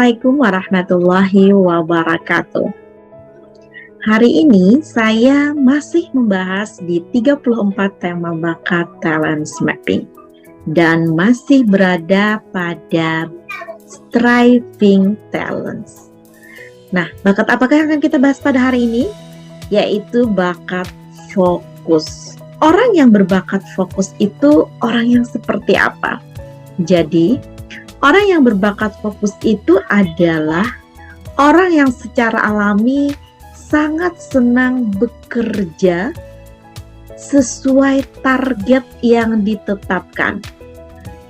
Assalamualaikum warahmatullahi wabarakatuh. Hari ini saya masih membahas di 34 tema bakat talent mapping dan masih berada pada striving talents. Nah, bakat apakah yang akan kita bahas pada hari ini? Yaitu bakat fokus. Orang yang berbakat fokus itu orang yang seperti apa? Jadi, orang yang berbakat fokus itu adalah orang yang secara alami sangat senang bekerja sesuai target yang ditetapkan,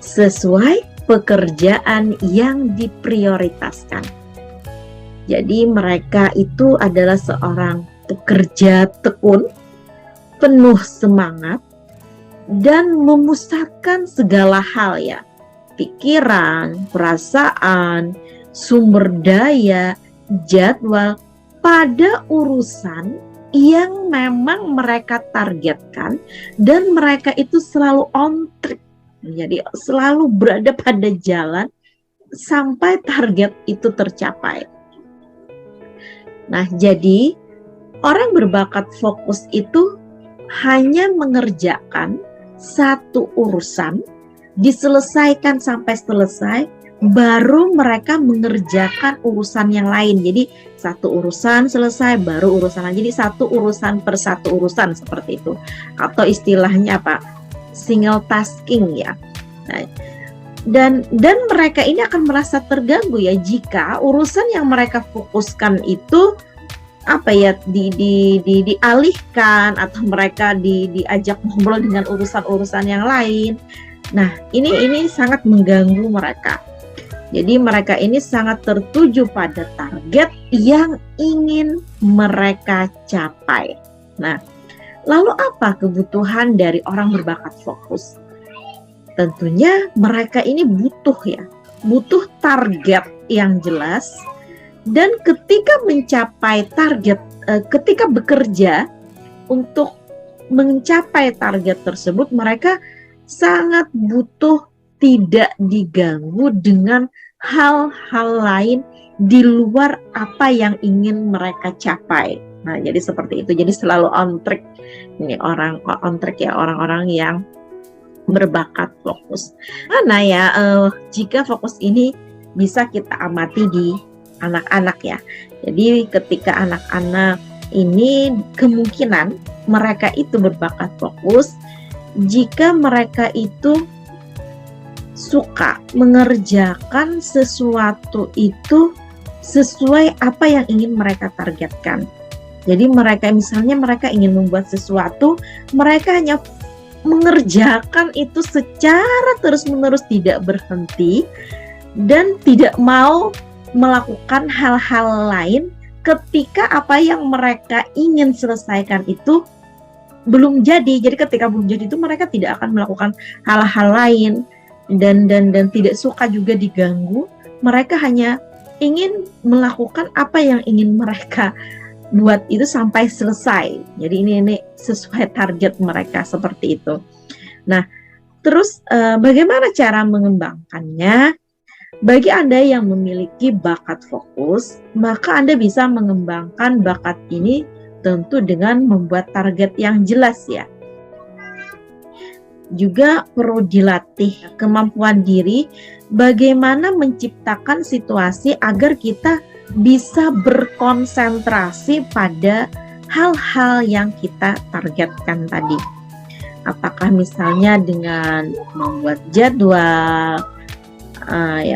sesuai pekerjaan yang diprioritaskan. Jadi mereka itu adalah seorang pekerja tekun, penuh semangat, dan memusatkan segala hal ya, pikiran, perasaan, sumber daya, jadwal pada urusan yang memang mereka targetkan dan mereka itu selalu on track. Jadi selalu berada pada jalan sampai target itu tercapai. Nah, jadi orang berbakat fokus itu hanya mengerjakan satu urusan, diselesaikan sampai selesai, baru mereka mengerjakan urusan yang lain. Jadi satu urusan selesai, baru urusan lain. Jadi satu urusan per satu urusan seperti itu. Atau istilahnya apa? Single tasking ya. Nah, dan mereka ini akan merasa terganggu ya jika urusan yang mereka fokuskan itu apa ya dialihkan atau mereka diajak ngobrol dengan urusan-urusan yang lain. Nah, ini sangat mengganggu mereka. Jadi mereka ini sangat tertuju pada target yang ingin mereka capai. Nah, lalu apa kebutuhan dari orang berbakat fokus? Tentunya mereka ini butuh target yang jelas, dan ketika mencapai target, ketika bekerja untuk mencapai target tersebut, mereka sangat butuh tidak diganggu dengan hal-hal lain di luar apa yang ingin mereka capai. Nah, jadi seperti itu. Jadi selalu on track. Ini orang on track ya, orang-orang yang berbakat fokus. Nah ya, jika fokus ini bisa kita amati di anak-anak ya. Jadi ketika anak-anak ini kemungkinan mereka itu berbakat fokus jika mereka itu suka mengerjakan sesuatu itu sesuai apa yang ingin mereka targetkan. Jadi mereka ingin membuat sesuatu, mereka hanya mengerjakan itu secara terus-menerus, tidak berhenti, dan tidak mau melakukan hal-hal lain ketika apa yang mereka ingin selesaikan itu belum jadi. Jadi ketika belum jadi itu mereka tidak akan melakukan hal-hal lain dan tidak suka juga diganggu. Mereka hanya ingin melakukan apa yang ingin mereka buat itu sampai selesai. Jadi ini sesuai target mereka seperti itu. Nah, terus bagaimana cara mengembangkannya? Bagi Anda yang memiliki bakat fokus, maka Anda bisa mengembangkan bakat ini tentu dengan membuat target yang jelas ya. Juga perlu dilatih kemampuan diri bagaimana menciptakan situasi agar kita bisa berkonsentrasi pada hal-hal yang kita targetkan tadi. Apakah misalnya dengan membuat jadwal,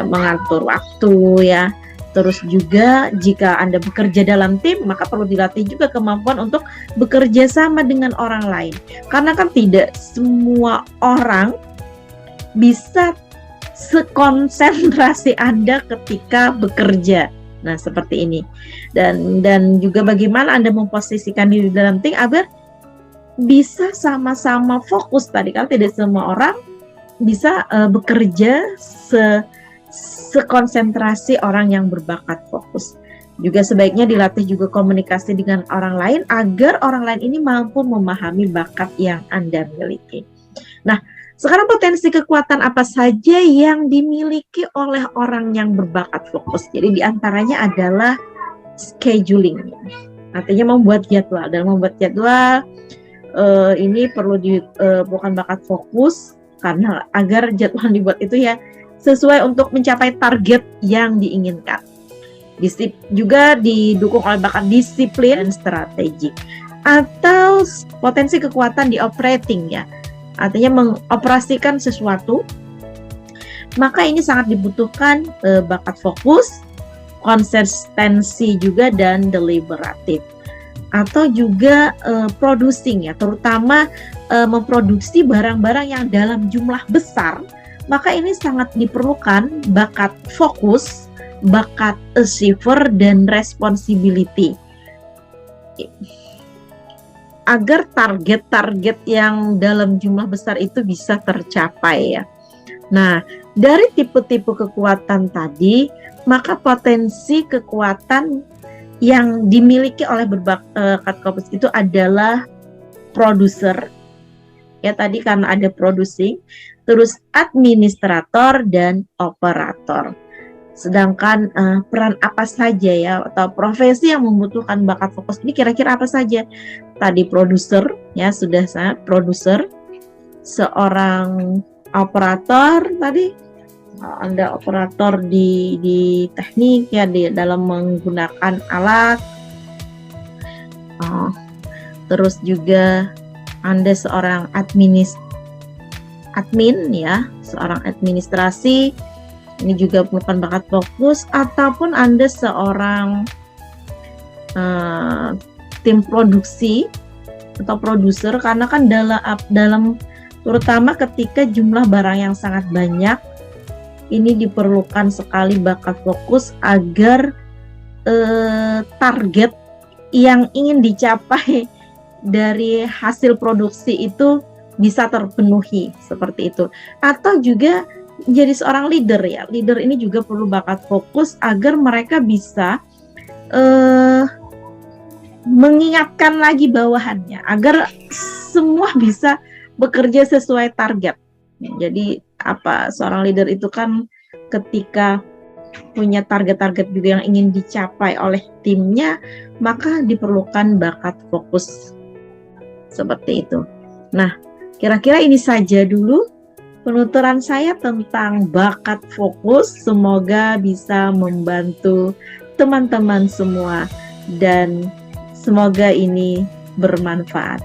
mengatur waktu ya. Terus juga jika Anda bekerja dalam tim, maka perlu dilatih juga kemampuan untuk bekerja sama dengan orang lain. Karena kan tidak semua orang bisa sekonsentrasi Anda ketika bekerja. Nah, seperti ini. Dan juga bagaimana Anda memposisikan diri dalam tim agar bisa sama-sama fokus tadi. Kalau tidak semua orang bisa bekerja sekonsentrasi orang yang berbakat fokus. Juga sebaiknya dilatih juga komunikasi dengan orang lain agar orang lain ini mampu memahami bakat yang Anda miliki. Nah, Sekarang potensi kekuatan apa saja yang dimiliki oleh orang yang berbakat fokus? Jadi diantaranya adalah scheduling, artinya membuat jadwal. Dan membuat jadwal ini perlu bukan bakat fokus, karena agar jadwal dibuat itu ya sesuai untuk mencapai target yang diinginkan. Juga didukung oleh bakat disiplin dan strategi. Atau potensi kekuatan di operating ya, artinya mengoperasikan sesuatu, maka ini sangat dibutuhkan bakat fokus, konsistensi juga, dan deliberatif. Atau juga producing ya, terutama memproduksi barang-barang yang dalam jumlah besar, maka ini sangat diperlukan bakat fokus, bakat achiever, dan responsibility agar target-target yang dalam jumlah besar itu bisa tercapai ya. Nah, dari tipe-tipe kekuatan tadi, maka potensi kekuatan yang dimiliki oleh berbakat fokus itu adalah produser ya, tadi karena ada producing, terus administrator dan operator. Sedangkan peran apa saja ya, atau profesi yang membutuhkan bakat fokus ini kira-kira apa saja? Tadi produser ya, sudah sangat produser, seorang operator tadi, Anda operator di teknik ya, di dalam menggunakan alat. Terus juga Anda seorang admin ya, seorang administrasi, ini juga merupakan bakat fokus. Ataupun Anda seorang tim produksi atau produser, karena kan dalam terutama ketika jumlah barang yang sangat banyak, ini diperlukan sekali bakat fokus agar target yang ingin dicapai dari hasil produksi itu bisa terpenuhi, seperti itu. Atau juga jadi seorang leader ya, leader ini juga perlu bakat fokus agar mereka bisa mengingatkan lagi bawahannya agar semua bisa bekerja sesuai target. Jadi seorang leader itu kan ketika punya target-target juga yang ingin dicapai oleh timnya, maka diperlukan bakat fokus seperti itu. Nah, kira-kira ini saja dulu penuturan saya tentang bakat fokus. Semoga bisa membantu teman-teman semua dan semoga ini bermanfaat.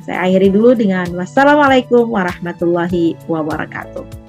Saya akhiri dulu dengan wassalamualaikum warahmatullahi wabarakatuh.